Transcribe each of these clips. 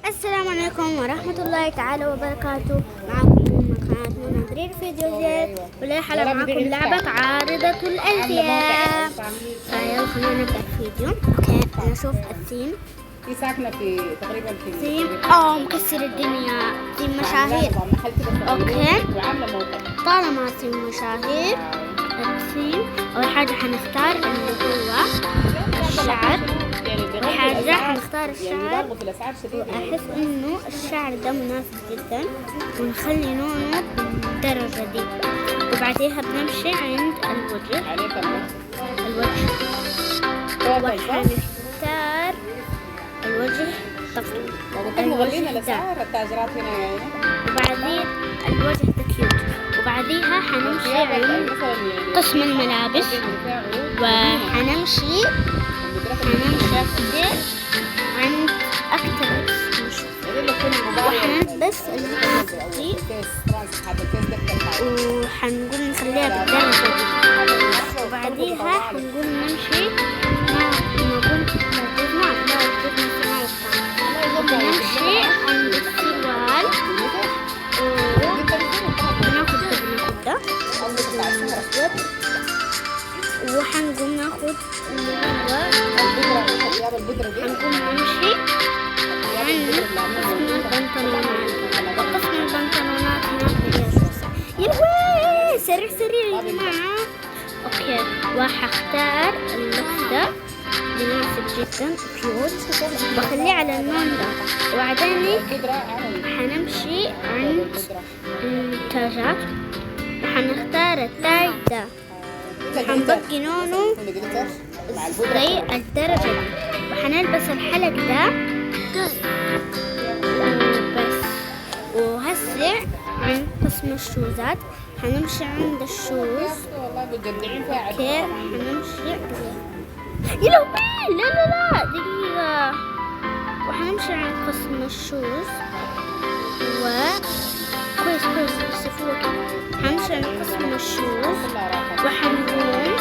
السلام عليكم ورحمة الله تعالى وبركاته. معكم من قناة منى درير فيديو جديد، والحلقة معكم لعبة عارضة الأزياء. يلا خلينا نبدأ الفيديو. اوكي نشوف الثيم. في ساكنة في تقريبا في ثيم مكسر الدنيا، ثيم مشاهير. اوكي طالما ثيم مشاهير الثيم أول حاجة حنختار اللي هو الشعر. حاجة حنختار الشعر وأحس إنه الشعر ده مناسب جدا، ونخلي لونه بالدرجة دي. وبعديها بنمشي عند الوجه وحنختار الوجه مغلين الأسعار التاجرات هنا يعني. وبعدين الوجه كيوت. وبعديها حنمشي عند قسم الملابس، وحنمشي عند أكتر وحنلبس اللبس دي، وحنقول نخليها بالدرجة دي. وبعديها حنقول نمشي نمشي عند السروال، وناخد ده وحنقوم ناخد اللي هو حنقوم نمشي عند قسم البنطلونات. وقسم البنطلونات هناك يلوي سريع يا جماعة. اوكي وحختار اللوك ده مناسب جدا كيوت، بخليه على اللون ده. وبعدين حنمشي عند التاجات وحنختار التاج ده، حنبقي لونه زي الدرجة دي، وحنلبس الحلق ده وبس. وهسه عند قسم الشوزات حنمشي عند الشوز. اوكي حنمشي يلو لا دقيقة. وحنمشي عند قسم الشوز كويس شوفوا كده. حنمشي عند قسم الشوز وحنقوم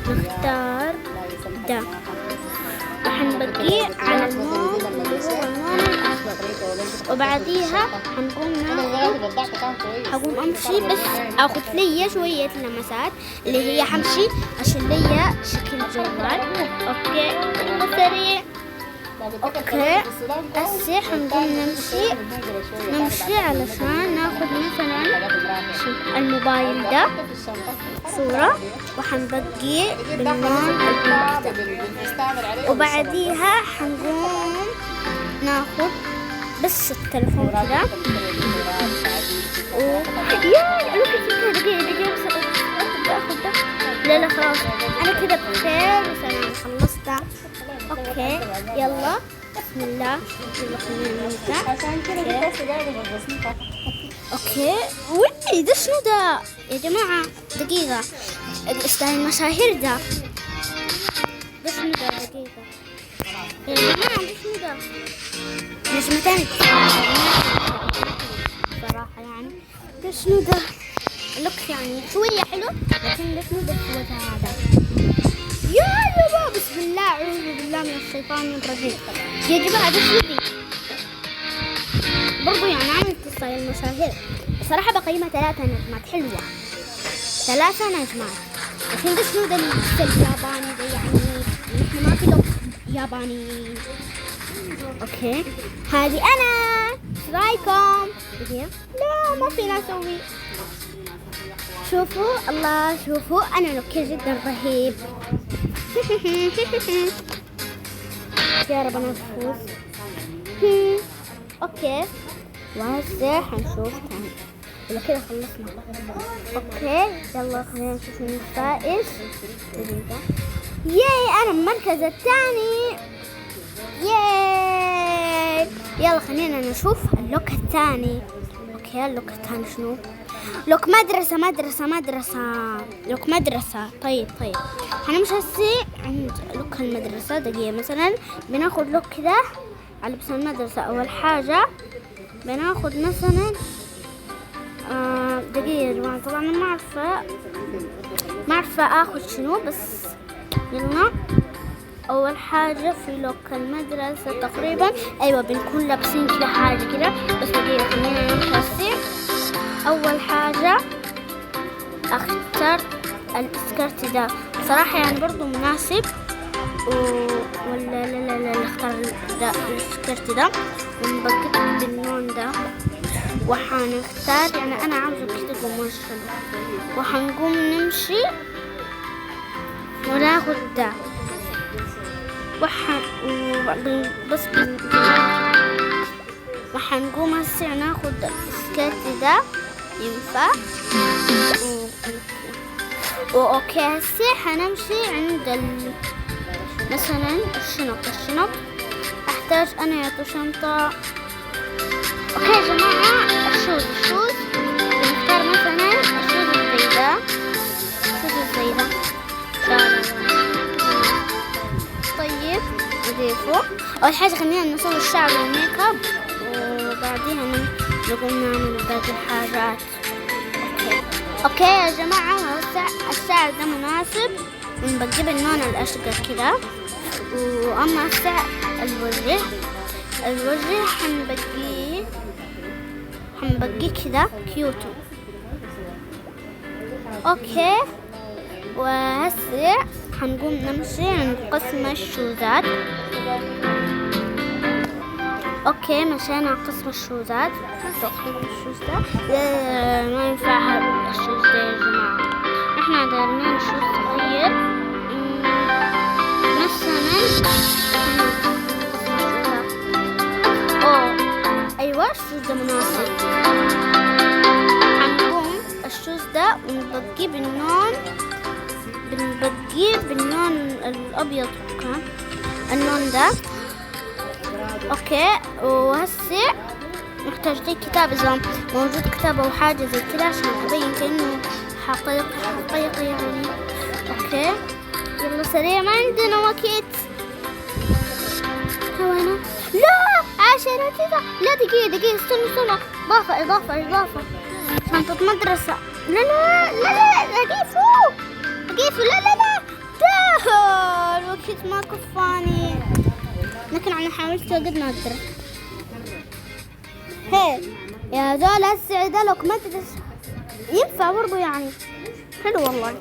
نختار ده، وحنبقيه على اللون الأسود. وبعديها حقوم أمشي بس أخذ لي شوية لمسات اللي هي حمشي عشان لي شكل جوال. أوكي سريع. اوكي هسه حنقوم نمشي علشان ناخد مثلا الموبايل ده صورة، وحنبقيه باللون البينك ده. وبعديها حنقوم ناخد بس التلفون كده. دقيقة بس اخد ده. لا خلاص انا كده بخير وسلام خلصت. اوكي يلا بسم الله. يلا خلينا نبدأ. اوكي وي ده شنو ده يا جماعة؟ دقيقة ستايل المشاهير ده شنو ده؟ دقيقة يا جماعة ده شنو ده؟ نجمتين صراحة يعني. ده شنو ده؟ اللوك يعني شوية حلو، لكن ده شنو ده هذا؟ يا بسم الله أعوذ بالله من الشيطان الرجيم. يا جماعة ده شنو دي؟ برضو يعني عامل ستايل المشاهير. بصراحة بقيمها 3 نجمات حلوة، 3 نجمات. لكن ده شنو ده الياباني ده؟ يعني نحن ما في لوك ياباني. اوكي هذه انا، ايش رايكم؟ لا ما فينا نسوي. شوفوا الله شوفوا انا لوكي جدا رهيب. يا رب انا افوز. اوكي وهسه حنشوف تاني ولا كده خلصنا. اوكي يلا خلينا نشوف مين الفائز. ياي انا المركز الثاني. ياي يلا خلينا نشوف اللوك الثاني. اوكي اللوك الثاني شنو؟ لوك مدرسة. طيب هنمشي هسه عند لوك المدرسة. دقيقة مثلا بناخد لوك كده على لبس المدرسة. أول حاجة بناخد مثلا دقيقة يا جماعة، طبعا ما عارفة اخد شنو، بس يلا أول حاجة في لوك المدرسة تقريبا، أيوة بنكون لابسين كده حاجة كده. بس دقيقة خلينا نمشي هسي. أول حاجة اخترت السكرت ده صراحة يعني برضو مناسب ولا لا اختار ده السكرت ده ونبقى باللون ده. وحنختار يعني أنا عاوزة كده قماش حلو، وحنقوم نمشي وناخد ده بس وحنقوم هسه ناخد السكرت ده ينفع. وأوكي هسه حنمشي عند مثلا الشنط. أحتاج أنا يا شنطة. اوكي يا جماعة الشوز نختار مثلا الشوز زي ده. طيب نضيفه. اول حاجة خلينا نسوي الشعر والميك اب وبعدين نقوم نعمل باقي الحاجات. اوكي يا جماعة الشعر ده مناسب ونبقي باللون الاشقر كده. واما الوجه حنبقيه كده كيوتو. اوكي وهسه حنقوم نمشي عند قسم الشوزات. اوكي مشينا قسم الشوزات. تأخذ الشوز ده ما ينفع هذا الشوز ده يا جماعة، احنا دارنا شوز صغير مثلا. ايوه الشوز ده مناسب. حنقوم الشوز ده ونبقيه باللون الابيض كان اللون ده. اوكي وهسه نحتاج لي كتاب اذا موجود كتاب او حاجه زي كده عشان ابين كانه حقيقي يعني. اوكي يلا سريع ما عندنا وقت. هوانا لا عشرة كذا. لا دقيقة استنى إضافة شنطة مدرسة. لا أقيفوا لا ده الوقت ما كفاني، لكن أنا حاولت قد ما أقدر. هي يا زول السعيدة لوك مدرسة ينفع برضو يعني حلو والله.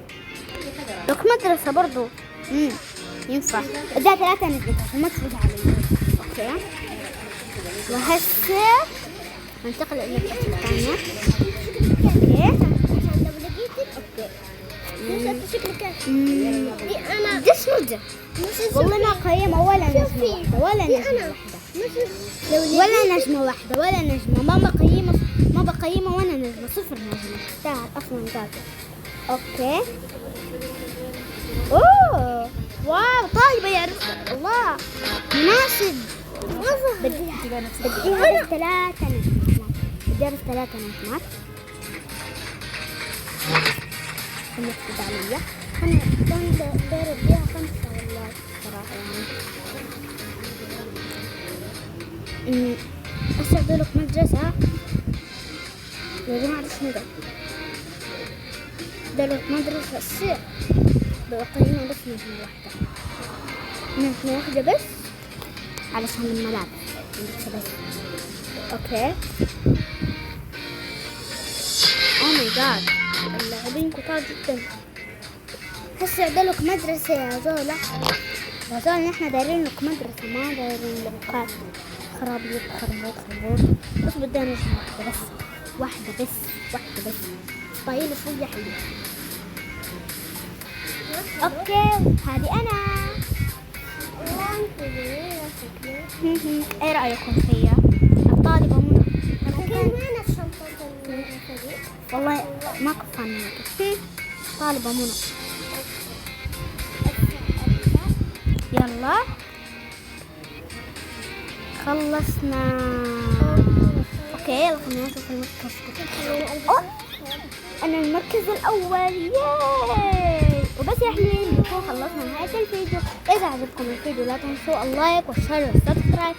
لوك مدرسة برضو ينفع. ده 3 نزلت وما تفوز علي. اوكي وهسه ننتقل الى الفصل الثانية. اوكي لو لقيتك اوكي شكلك انا ده شنو ده؟ والله ما قيمة ولا نجمة ولا نجمة ما بقيمة ولا نجمة 0 نجمة. تعال اصلا تعال. اوكي اوه واو طيبة يا رب الله مناسب. بديها 3 نجمات. خليك عليا أنا كان داير بيها 5 والله صراحة يعني. أسعد لك مدرسة يا جماعة. شنو ده لك مدرسة السعر بقيمة بس نجمة واحدة بس علشان الملابس بس. اوكي او ماي جاد اللاعبين كتار جدا. هسه عدلك مدرسة يا زولا نحن دايرين لك مدرسة ما دايرين لك خرابيط خربوط. بس بدنا نجمة واحدة بس طيب شوية حلوة. اوكي هذه انا. ايه رأيكم فيا الطالبة منى؟ وين الشنطة والله ما كفاني طالبة منى. يلا خلصنا. اوكي يلا خلينا نشوف المركز. انا المركز الاول ياي. وبس يا حلوين نكون خلصنا نهاية الفيديو. اذا عجبكم الفيديو لا تنسوا اللايك والشير والسبسكرايب.